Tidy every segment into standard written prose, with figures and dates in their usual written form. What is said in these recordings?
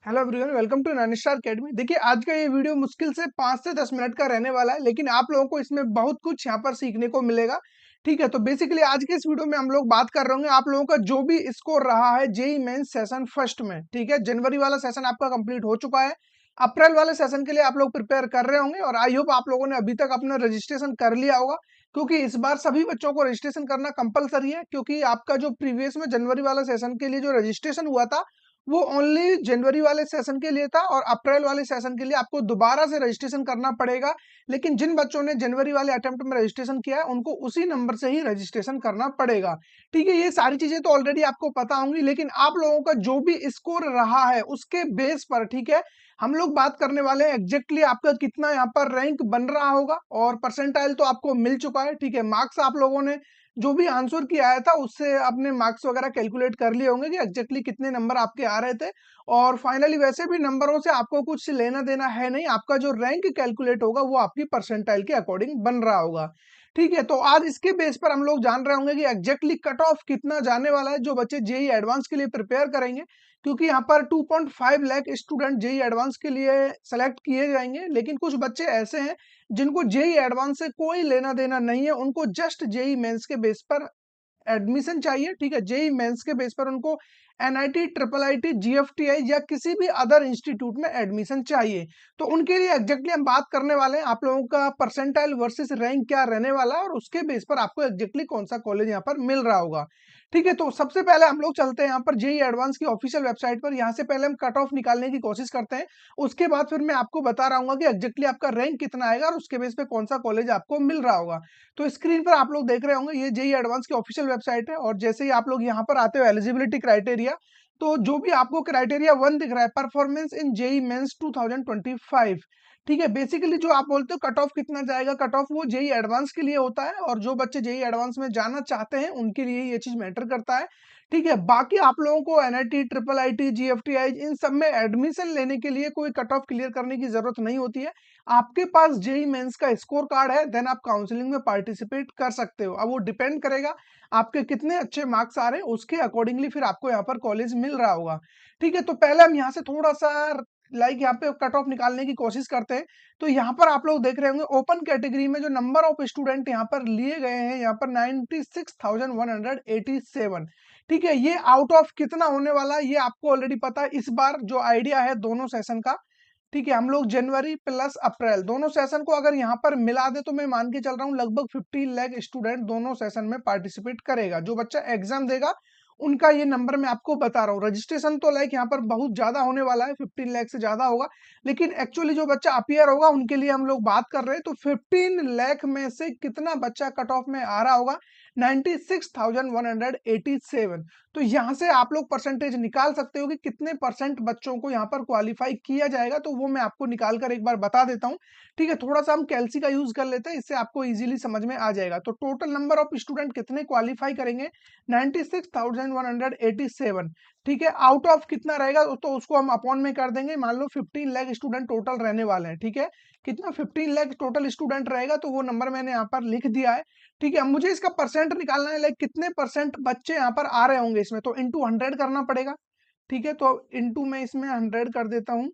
Hello everyone, welcome to नानिस्टार academy. देखिए, आज का ये वीडियो मुश्किल से 5 से 10 मिनट का रहने वाला है, लेकिन आप लोगों को इसमें बहुत कुछ यहाँ पर सीखने को मिलेगा। ठीक है, तो बेसिकली आज के इस वीडियो में हम लोग बात कर रहे होंगे आप लोगों का जो भी स्कोर रहा है जेईई मेंस सेशन फर्स्ट में। ठीक है, जनवरी वाला सेशन आपका कंप्लीट हो चुका है। अप्रैल वाले सेशन के लिए आप लोग प्रिपेयर कर रहे होंगे और आई होप आप लोगों ने अभी तक अपना रजिस्ट्रेशन कर लिया होगा, क्योंकि इस बार सभी बच्चों को रजिस्ट्रेशन करना कंपलसरी है। क्योंकि आपका जो प्रीवियस में जनवरी वाला सेशन के लिए जो रजिस्ट्रेशन हुआ था वो ओनली जनवरी वाले सेशन के लिए था, और अप्रैल वाले सेशन के लिए आपको दोबारा से रजिस्ट्रेशन करना पड़ेगा। लेकिन जिन बच्चों ने जनवरी वाले अटेम्प्ट में रजिस्ट्रेशन किया है उनको उसी नंबर से ही रजिस्ट्रेशन करना पड़ेगा। ठीक है, ये सारी चीजें तो ऑलरेडी आपको पता होंगी, लेकिन आप लोगों का जो भी स्कोर रहा है उसके बेस पर, ठीक है, हम लोग बात करने वाले हैं एग्जैक्टली आपका कितना यहाँ पर रैंक बन रहा होगा। और परसेंटाइल तो आपको मिल चुका है। ठीक है, मार्क्स आप लोगों ने जो भी आंसर किया आया था उससे आपने मार्क्स वगैरह कैलकुलेट कर लिए होंगे कि एग्जैक्टली कितने नंबर आपके आ रहे थे। और फाइनली वैसे भी नंबरों से आपको कुछ लेना देना है नहीं, आपका जो रैंक कैलकुलेट होगा वो आपकी परसेंटाइल के अकॉर्डिंग बन रहा होगा। ठीक है, तो आज इसके बेस पर हम लोग जान रहे होंगे कि एग्जैक्टली कट ऑफ कितना जाने वाला है जो बच्चे जेई एडवांस के लिए प्रिपेयर करेंगे। क्योंकि यहाँ पर 2.5 लाख स्टूडेंट जेई एडवांस के लिए सेलेक्ट किए जाएंगे, लेकिन कुछ बच्चे ऐसे हैं जिनको जेई एडवांस से कोई लेना देना नहीं है, उनको जस्ट जेई मेंस के बेस पर एडमिशन चाहिए। ठीक है, जेई मेंस के बेस पर उनको एनआईटी, ट्रिपल आईटी, जीएफटीआई या किसी भी अदर इंस्टीट्यूट में एडमिशन चाहिए। तो उनके लिए एग्जैक्टली हम बात करने वाले हैं आप लोगों का परसेंटाइल वर्सेस रैंक क्या रहने वाला है, और उसके बेस पर आपको एग्जैक्टली कौन सा कॉलेज यहाँ पर मिल रहा होगा। ठीक है, तो सबसे पहले हम लोग चलते हैं यहाँ पर जेई एडवांस की ऑफिशियल वेबसाइट पर। यहाँ से पहले हम कट ऑफ निकालने की कोशिश करते हैं, उसके बाद फिर मैं आपको बता रहा हूँ कि एग्जैक्टली आपका रैंक कितना आएगा और उसके बेस पे कौन सा कॉलेज आपको मिल रहा होगा। तो स्क्रीन पर आप लोग देख रहे होंगे ये जेई एडवांस की ऑफिशियल वेबसाइट है, और जैसे ही आप लोग यहाँ पर आते हो एलिजिबिलिटी क्राइटेरिया, तो जो भी आपको क्राइटेरिया 1 दिख रहा है, परफॉर्मेंस इन जेई मेंस 2025। ठीक है, बेसिकली जो आप बोलते हो कट ऑफ कितना जाएगा, कट ऑफ वो जेई एडवांस के लिए होता है, और जो बच्चे जेई एडवांस में जाना चाहते हैं उनके लिए ये चीज मैटर करता है। ठीक है, बाकी आप लोगों को एनआईटी, ट्रिपल आईटी, जीएफटीआई इन सब में एडमिशन लेने के लिए कोई कट ऑफ क्लियर करने की जरूरत नहीं होती है। आपके पास जेई मेंस का स्कोर कार्ड है, देन आप काउंसलिंग में पार्टिसिपेट कर सकते हो। अब वो डिपेंड करेगा आपके कितने अच्छे मार्क्स आ रहे हैं, उसके अकॉर्डिंगली फिर आपको यहाँ पर कॉलेज मिल रहा होगा। ठीक है, तो पहले हम यहाँ से थोड़ा सा यहाँ पे कट ऑफ निकालने की कोशिश करते हैं। तो यहाँ पर आप लोग देख रहे होंगे ओपन कैटेगरी में जो नंबर ऑफ स्टूडेंट यहाँ पर लिए गए हैं, यहाँ पर 96,187। ठीक है, ये आउट ऑफ कितना होने वाला है ये आपको ऑलरेडी पता है। इस बार जो आइडिया है दोनों सेशन का, ठीक है, हम लोग जनवरी प्लस अप्रैल दोनों सेशन को अगर यहाँ पर मिला दे तो मैं मान के चल रहा हूँ लगभग 15 लाख स्टूडेंट दोनों सेशन में पार्टिसिपेट करेगा। जो बच्चा एग्जाम देगा उनका ये नंबर मैं आपको बता रहा हूँ। रजिस्ट्रेशन तो यहाँ पर बहुत ज्यादा होने वाला है, 15 लाख से ज्यादा होगा, लेकिन एक्चुअली जो बच्चा अपियर होगा उनके लिए हम लोग बात कर रहे हैं। तो 15 लाख में से कितना बच्चा कट ऑफ में आ रहा होगा, 96,187। तो यहाँ से आप लोग परसेंटेज निकाल सकते हो कि कितने परसेंट बच्चों को यहाँ पर क्वालिफाई किया जाएगा, तो वो मैं आपको निकाल कर एक बार बता देता हूँ। ठीक है, थोड़ा सा हम कैलसी का यूज कर लेते हैं, इससे आपको इजीली समझ में आ जाएगा। तो टोटल नंबर ऑफ स्टूडेंट कितने क्वालिफाई करेंगे, 96,187। ठीक है, आउट ऑफ कितना रहेगा तो उसको हम अपॉन में कर देंगे। मान लो 15 लाख स्टूडेंट टोटल रहने वाले हैं। ठीक है, कितना 15 लाख टोटल स्टूडेंट रहेगा, तो वो नंबर मैंने यहाँ पर लिख दिया है। ठीक है, अब मुझे इसका परसेंट निकालना है, लाइक कितने परसेंट बच्चे यहाँ पर आ रहे होंगे इसमें, तो इंटू 100 करना पड़ेगा। ठीक है, तो इंटू में इसमें 100 कर देता हूँ।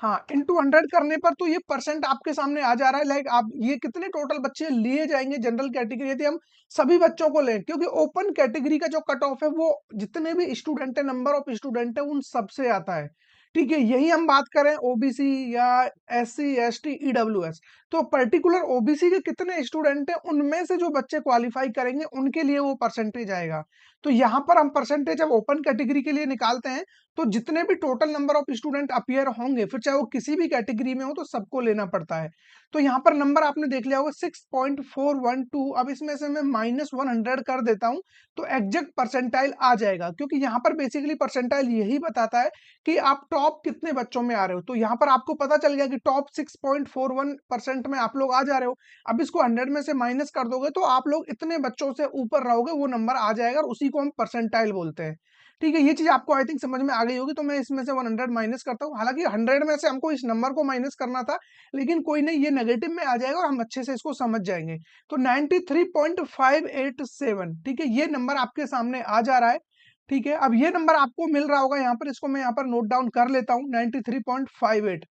हाँ, इंटू 100 करने पर तो ये परसेंट आपके सामने आ जा रहा है। लाइक आप ये कितने टोटल बच्चे लिए जाएंगे जनरल कैटेगरी यदि हम सभी बच्चों को लें, क्योंकि ओपन कैटेगरी का जो कट ऑफ है वो जितने भी स्टूडेंट है, नंबर ऑफ स्टूडेंट है उन सबसे आता है। ठीक है, यही हम बात करें ओबीसी या एससी, एसटी, ईडब्ल्यूएस, तो पर्टिकुलर ओबीसी के कितने स्टूडेंट है उनमें से जो बच्चे क्वालिफाई करेंगे उनके लिए वो परसेंटेज आएगा। तो यहाँ पर हम परसेंटेज अब ओपन कैटेगरी के लिए निकालते हैं, तो जितने भी total number of student appear होंगे, फिर चाहे वो किसी भी कैटेगरी में हो, तो सबको लेना पड़ता है। तो यहाँ पर नंबर आपने देख लिया होगा 6.412। अब इसमें से मैं -100 कर देता हूँ तो एग्जैक्ट परसेंटाइल आ जाएगा, क्योंकि यहाँ पर बेसिकली परसेंटाइल यही बताता है कि आप टॉप कितने बच्चों में आ रहे हो। तो यहाँ पर आपको पता चल गया कि टॉप 6.41% में आप लोग आ जा रहे हो। अब इसको 100 में से माइनस कर दोगे तो आप लोग इतने बच्चों से ऊपर रहोगे, वो नंबर आ जाएगा, और उसी को हम परसेंटाइल बोलते हैं। ठीक है, ये चीज आपको आई थिंक समझ में आ गई होगी। तो मैं इसमें से 100 माइनस करता हूँ, हालांकि 100 में से हमको इस नंबर को माइनस करना था, लेकिन कोई नहीं, ये नेगेटिव में आ जाएगा और हम अच्छे से इसको समझ जाएंगे। तो 93.587, ठीक है, ये नंबर आपके सामने आ जा रहा है। ठीक है, अब ये नंबर आपको मिल रहा होगा यहाँ पर, इसको मैं यहाँ पर नोट डाउन कर लेता हूँ, 93.58,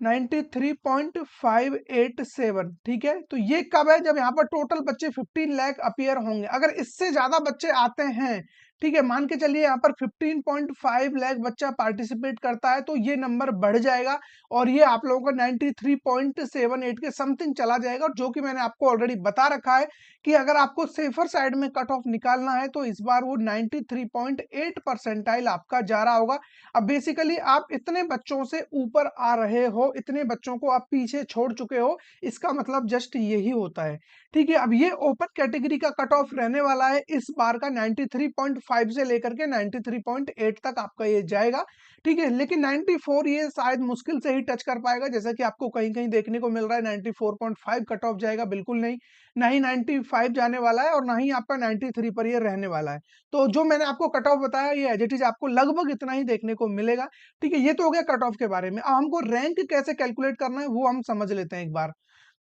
93.587। ठीक है, तो ये कब है? जब यहाँ पर टोटल बच्चे 15 लाख अपीयर होंगे। अगर इससे ज्यादा बच्चे आते हैं, ठीक है, मान के चलिए यहाँ पर 15.5 लाख बच्चा पार्टिसिपेट करता है, तो ये नंबर बढ़ जाएगा और ये आप लोगों का 93.78 के समथिंग चला जाएगा। जो कि मैंने आपको ऑलरेडी बता रखा है कि अगर आपको सेफर साइड में कट ऑफ निकालना है तो इस बार वो 93.8 परसेंटाइल आपका जा रहा होगा। अब बेसिकली आप इतने बच्चों से ऊपर आ रहे हो, इतने बच्चों को आप पीछे छोड़ चुके हो, इसका मतलब जस्ट यही होता है। ठीक है, अब ये ओपन कैटेगरी का कट ऑफ रहने वाला है इस बार का 93.5 से लेकर के 93.8 तक आपका ये जाएगा। ठीक है, लेकिन 94 ये शायद मुश्किल से ही टच कर पाएगा, जैसा कि आपको कहीं कहीं देखने को मिल रहा है 94.5 कट ऑफ जाएगा, बिल्कुल नहीं, ना ही 95 जाने वाला है और ना ही आपका 93 पर ये रहने वाला है। तो जो मैंने आपको कट ऑफ बताया ये एज इट इज आपको लगभग इतना ही देखने को मिलेगा। ठीक है, ये तो हो गया कट ऑफ के बारे में। अब हमको रैंक कैसे कैलकुलेट करना है वो हम समझ लेते हैं एक बार।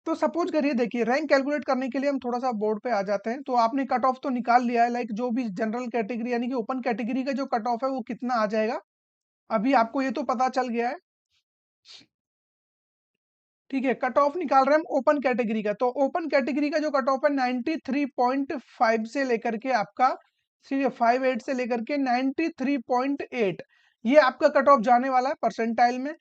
तो सपोज करिए, देखिए रैंक कैलकुलेट करने के लिए हम थोड़ा सा बोर्ड पे आ जाते हैं। तो आपने कट ऑफ तो निकाल लिया है, लाइक जो भी जनरल कैटेगरी यानी कि ओपन कैटेगरी का जो कट ऑफ है वो कितना आ जाएगा, अभी आपको ये तो पता चल गया है। ठीक है, कट ऑफ निकाल रहे हैं हम ओपन कैटेगरी का। तो ओपन कैटेगरी का जो कट ऑफ है 93.5 से लेकर के आपका, ठीक है, 58 से लेकर के 93.8, ये आपका कट ऑफ जाने वाला है परसेंटाइल में।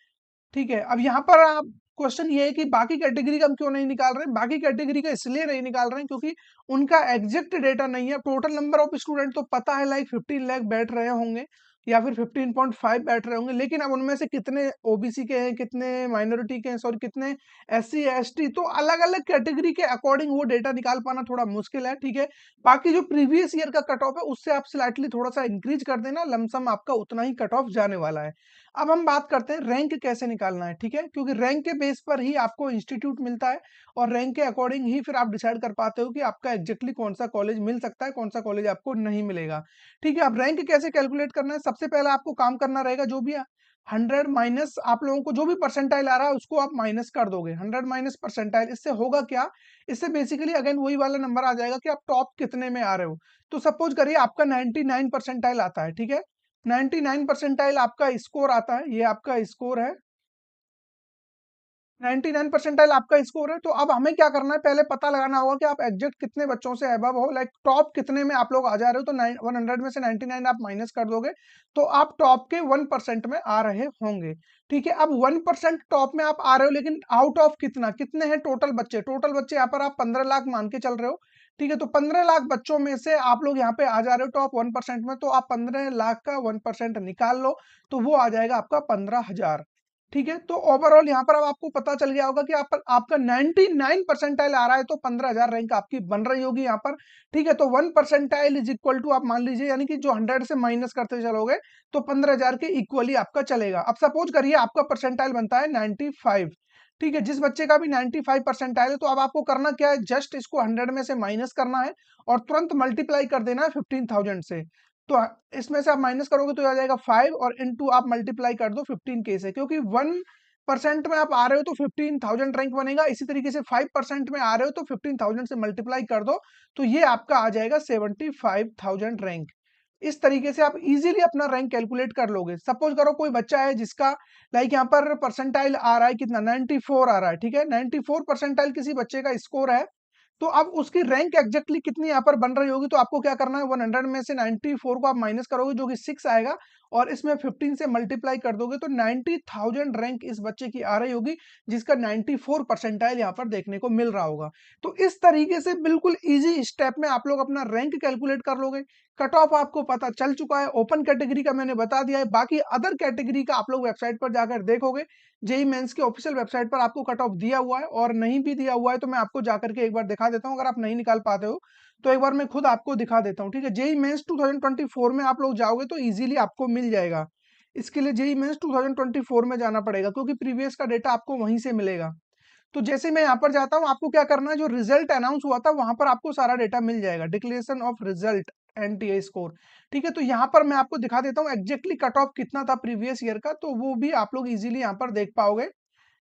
ठीक है, अब यहाँ पर आप क्वेश्चन ये है कि बाकी कैटेगरी का हम क्यों नहीं निकाल रहे हैं? बाकी कैटेगरी का इसलिए नहीं निकाल रहे हैं क्योंकि उनका एग्जैक्ट डेटा नहीं है। टोटल नंबर ऑफ स्टूडेंट तो पता है, लाइक 15 लाख बैठ रहे होंगे या फिर 15.5 बैठ रहे होंगे, लेकिन अब उनमें से कितने ओबीसी के हैं, कितने माइनॉरिटी के हैं, सॉरी कितने एससी एसटी, तो अलग अलग कैटेगरी के अकॉर्डिंग वो डेटा निकाल पाना थोड़ा मुश्किल है। ठीक है, बाकी जो प्रीवियस ईयर का कट ऑफ है उससे आप स्लाइटली थोड़ा सा इंक्रीज कर देना, लमसम आपका उतना ही कट ऑफ जाने वाला है। अब हम बात करते हैं रैंक कैसे निकालना है। ठीक है, क्योंकि रैंक के बेस पर ही आपको इंस्टीट्यूट मिलता है और रैंक के अकॉर्डिंग ही फिर आप डिसाइड कर पाते हो कि आपका एग्जैक्टली कौन सा कॉलेज मिल सकता है, कौन सा कॉलेज आपको नहीं मिलेगा। ठीक है, अब रैंक कैसे कैलकुलेट करना है? सबसे पहले आपको काम करना रहेगा, जो भी 100 माइनस आप लोगों को जो भी परसेंटाइल आ रहा है उसको आप माइनस कर दोगे। 100 माइनस परसेंटाइल, इससे होगा क्या? इससे बेसिकली अगेन वही वाला नंबर आ जाएगा कि आप टॉप कितने में आ रहे हो। तो सपोज करिए आपका 99 परसेंटाइल आता है। ठीक है, 99 परसेंटाइल आपका स्कोर आता है, ये आपका स्कोर है, 99 परसेंटाइल आपका स्कोर है। तो अब हमें क्या करना है, पहले पता लगाना होगा कि आप एग्जैक्ट कितने बच्चों से अबव हो, लाइक टॉप कितने में आप लोग आ जा रहे हो। तो 100 में से 99 आप माइनस कर दोगे तो आप टॉप के 1% में आ रहे होंगे। ठीक है, अब 1% टॉप में आप आ रहे हो, लेकिन आउट ऑफ कितना, कितने हैं टोटल बच्चे? टोटल बच्चे यहाँ पर आप 15 लाख मान के चल रहे हो। ठीक है, तो 15 लाख बच्चों में से आप लोग यहाँ पे आ जा रहे हो टॉप 1% में, तो आप 15 लाख का 1% निकाल लो, तो वो आ जाएगा आपका 15,000। ठीक है, तो ओवरऑल यहाँ पर अब आपको पता चल गया होगा कि आपका 99 परसेंटाइल आ रहा है, तो 15,000 रैंक आपकी बन रही होगी यहाँ पर। ठीक है, तो 1 परसेंटाइल इज इक्वल टू, आप मान लीजिए, यानी कि जो 100 से माइनस करते चलोगे तो 15,000 के इक्वली आपका चलेगा। अब सपोज करिए आपका परसेंटाइल बनता है 95। ठीक है, जिस बच्चे का भी 95 परसेंटाइल है, तो अब आपको करना क्या है, जस्ट इसको 100 में से माइनस करना है और तुरंत मल्टीप्लाई कर देना है 15,000 से। तो इसमें से आप माइनस करोगे तो आ जाएगा 5 और इनटू आप मल्टीप्लाई कर दो 15 के से, क्योंकि 1% में आप आ रहे हो तो 15,000 रैंक बनेगा। इसी तरीके से 5% में आ रहे हो तो 15,000 से मल्टीप्लाई कर दो, तो ये आपका आ जाएगा 75,000 रैंक। इस तरीके से आप इजीली अपना रैंक कैलकुलेट कर लोगे। सपोज करो कोई बच्चा है जिसका लाइक यहाँ पर परसेंटाइल आ रहा है कितना, 94 आ रहा है। ठीक है, 94 परसेंटाइल किसी बच्चे का स्कोर है, तो अब उसकी रैंक एग्जैक्टली कितनी यहाँ पर बन रही होगी? तो आपको क्या करना है, 100 में से 94 को आप माइनस करोगे जो कि 6 आएगा और इसमें 15 से मल्टीप्लाई कर दोगे तो 90,000 रैंक इस बच्चे की आ रही होगी, जिसका 94 परसेंटाइल यहाँ पर देखने को मिल रहा होगा। तो इस तरीके से बिल्कुल इजी स्टेप में आप लोग अपना रैंक कैलकुलेट कर लोगे। कट ऑफ आपको पता चल चुका है, ओपन कैटेगरी का मैंने बता दिया है, बाकी अदर कैटेगरी का आप लोग वेबसाइट पर जाकर देखोगे। जेई मेंस की ऑफिशियल वेबसाइट पर आपको कट ऑफ दिया हुआ है, और नहीं भी दिया हुआ है तो मैं आपको जाकर के एक बार दिखा देता हूं। अगर आप नहीं निकाल पाते हो तो एक बार मैं खुद आपको दिखा देता हूं। ठीक है, जेई मेंस 2024 में आप लोग जाओगे तो इजीली आपको मिल जाएगा। इसके लिए जेई मेंस 2024 में जाना पड़ेगा, क्योंकि प्रीवियस का डेटा आपको वहीं से मिलेगा। तो जैसे मैं यहाँ पर जाता हूँ, आपको क्या करना है, जो रिजल्ट अनाउंस हुआ था वहां पर आपको सारा डेटा मिल जाएगा, declaration of result NTA score. ठीक है, तो यहाँ पर मैं आपको दिखा देता हूँ एग्जैक्टली कट ऑफ कितना था प्रीवियस ईयर का, तो वो भी आप लोग इजीली यहाँ पर देख पाओगे।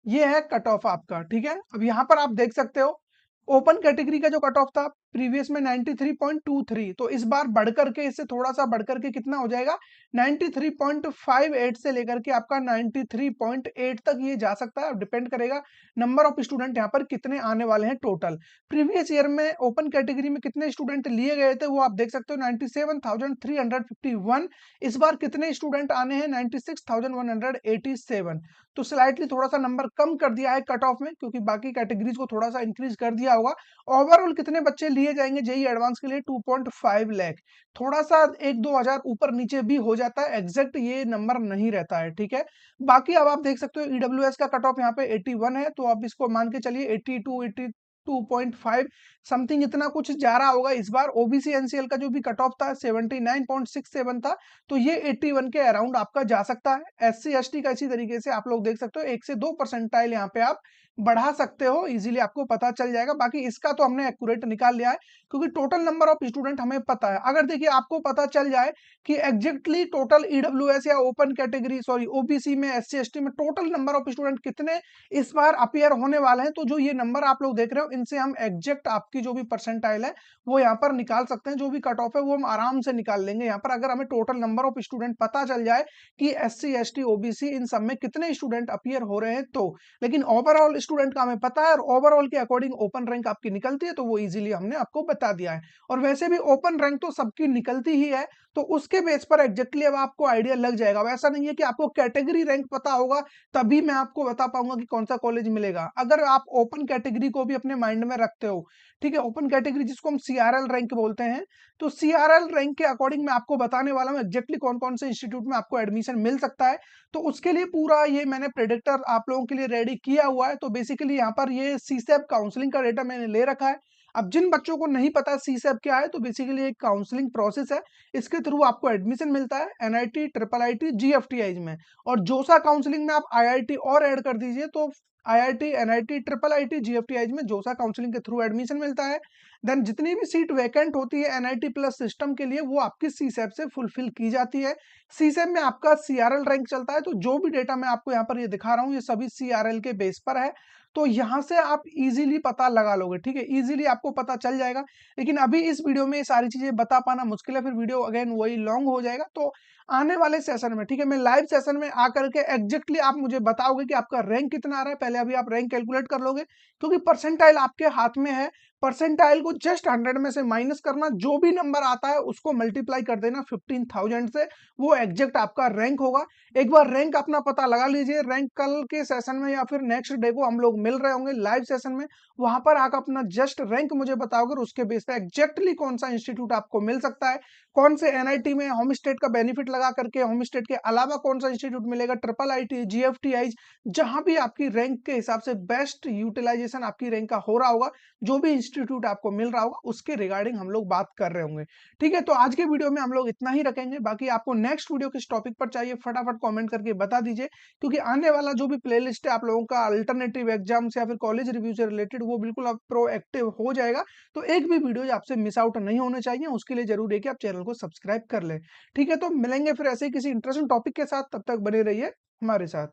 ये है कट ऑफ आपका। ठीक है, अब यहाँ पर आप देख सकते हो ओपन कैटेगरी का जो कट ऑफ था प्रीवियस में 93.23, तो इस बार बढ़कर के इससे थोड़ा सा बढ़कर के कितना हो जाएगा 93.58 से लेकर के आपका 93.8 तक ये जा सकता है। डिपेंड करेगा नंबर ऑफ स्टूडेंट यहाँ पर कितने आने वाले हैं टोटल। प्रीवियस ईयर में ओपन कैटेगरी में कितने स्टूडेंट लिए गए थे वो आप देख सकते हो 97,351। इस बार कितने स्टूडेंट आने हैं 96,187। तो स्लाइटली थोड़ा सा नंबर कम कर दिया है कट ऑफ में, क्योंकि बाकी कैटेगरीज को थोड़ा सा इंक्रीज कर दिया होगा। ओवरऑल कितने बच्चे लिए जाएंगे जेई एडवांस के लिए 2.5 लाख। थोड़ा सा 1-2 हजार ऊपर नीचे भी हो जाता है, एग्जैक्ट ये नंबर नहीं रहता है, ठीक है। बाकी अब आप देख सकते हो ईडब्ल्यूएस का कट ऑफ यहाँ पे 81 है, तो आप इसको मान के चलिए 82.5 समथिंग इतना कुछ जा रहा होगा इस बार। ओबीसी एनसीएल का जो भी कट ऑफ था 79.67 था, तो ये 81 के अराउंड आपका जा सकता है। एससी एसटी का इसी तरीके से आप लोग देख सकते हो 1 से 2 परसेंटाइल यहाँ पे आप बढ़ा सकते हो, इजीली आपको पता चल जाएगा। बाकी इसका तो हमने एक्यूरेट निकाल लिया है, क्योंकि टोटल नंबर ऑफ स्टूडेंट हमें पता है। अगर देखिए आपको पता चल जाए कि एग्जैक्टली टोटल ईडब्ल्यूएस या ओपन कैटेगरी सॉरी ओबीसी में एससी एसटी में टोटल नंबर ऑफ स्टूडेंट कितने इस बार अपीयर होने वाले हैं, तो जो ये नंबर आप लोग देख रहे हो इनसे हम एग्जैक्ट आपकी जो भी परसेंटाइल है वो यहाँ पर निकाल सकते हैं। जो भी कट ऑफ है वो हम आराम से निकाल लेंगे यहाँ पर, अगर हमें टोटल नंबर ऑफ स्टूडेंट पता चल जाए कि एससी एसटी ओबीसी इन सब में कितने स्टूडेंट अपीयर हो रहे हैं तो। लेकिन ओवरऑल स्टूडेंट का हमें पता है और ओवरऑल के अकॉर्डिंग ओपन रैंक आपकी निकलती है, तो वो इजीली हमने आपको बता दिया है। और वैसे भी ओपन रैंक तो सबकी निकलती ही है, तो उसके बेस पर एग्जैक्टली अब आपको आइडिया लग जाएगा। वैसा नहीं है कि आपको कैटेगरी रैंक पता होगा तभी मैं आपको बता पाऊंगा कि कौन सा कॉलेज मिलेगा। अगर आप ओपन कैटेगरी को भी अपने माइंड में रखते हो, ठीक है, ओपन कैटेगरी जिसको हम सीआरएल रैंक बोलते हैं, तो सीआरएल रैंक के अकॉर्डिंग मैं आपको बताने वाला हूँ एग्जैक्टली कौन कौन से इंस्टीट्यूट में आपको एडमिशन मिल सकता है। तो उसके लिए पूरा ये मैंने प्रेडिक्टर आप लोगों के लिए रेडी किया हुआ है। तो बेसिकली यहाँ पर ये सीसैप काउंसलिंग का डेटा मैंने ले रखा है। अब जिन बच्चों को नहीं पता सीसैप क्या है, तो बेसिकली एक काउंसलिंग प्रोसेस है, इसके थ्रू आपको एडमिशन मिलता है एनआईटी ट्रिपल आईटी जीएफटीआई में। और जोसा काउंसलिंग में आप आईआईटी और ऐड कर दीजिए तो IIT NIT triple IT GFTI में जोसा काउंसलिंग के थ्रू एडमिशन मिलता है। देन जितनी भी सीट वैकेंट होती है एनआईटी प्लस सिस्टम के लिए वो आपकी सीसैप से फुलफिल की जाती है। सीसैप में आपका सीआरएल रैंक चलता है, तो जो भी डेटा मैं आपको यहाँ पर ये दिखा रहा हूँ ये सभी सीआरएल के बेस पर है। तो यहाँ से आप इजीली पता लगा लोगे, ठीक है, इजीली आपको पता चल जाएगा। लेकिन अभी इस वीडियो में ये सारी चीजें बता पाना मुश्किल है, फिर वीडियो अगेन वही लॉन्ग हो जाएगा। तो आने वाले सेशन में, ठीक है, मैं लाइव सेशन में आकर के एग्जैक्टली आप मुझे बताओगे कि आपका रैंक कितना आ रहा है। पहले अभी आप रैंक कैलकुलेट कर लोगे, क्योंकि परसेंटाइल आपके हाथ में है। परसेंटाइल को जस्ट 100 में से माइनस करना, जो भी नंबर आता है उसको मल्टीप्लाई कर देना 15,000 से, वो एग्जैक्ट आपका रैंक होगा। एक बार रैंक अपना पता लगा लीजिए। रैंक कल के सेशन में या फिर नेक्स्ट डे को हम लोग मिल रहे होंगे लाइव सेशन में, वहां पर आकर अपना जस्ट रैंक मुझे बताओगे और उसके बेस पे एग्जैक्टली कौन सा इंस्टीट्यूट आपको मिल सकता है, कौन से एनआईटी में होम स्टेट का बेनिफिट लगा करके होम स्टेट के अलावा कौन सा इंस्टीट्यूट मिलेगा, ट्रिपल आईटी जीएफटीआई, जहां भी आपकी रैंक के हिसाब से बेस्ट यूटिलाइजेशन आपकी रैंक का हो रहा होगा, जो भी इंस्टीट्यूट आपको मिल रहा होगा उसके रिगार्डिंग हम लोग बात कर रहे होंगे। ठीक है, तो आज के वीडियो में हम लोग इतना ही रखेंगे। बाकी आपको नेक्स्ट वीडियो किस टॉपिक पर चाहिए फटाफट कमेंट करके बता दीजिए, क्योंकि आने वाला जो भी प्लेलिस्ट है आप लोगों का अल्टरनेटिव एग्जाम्स या फिर कॉलेज रिव्यू से रिलेटेड, वो बिल्कुल अब प्रोएक्टिव हो जाएगा। तो एक भी वीडियो आपसे मिस आउट नहीं होने चाहिए, उसके लिए जरूरी है कि आप चैनल को सब्सक्राइब कर लें। ठीक है, तो मिलेंगे फिर ऐसे ही किसी इंटरेस्टिंग टॉपिक के साथ, तब तक बने रहिए हमारे साथ।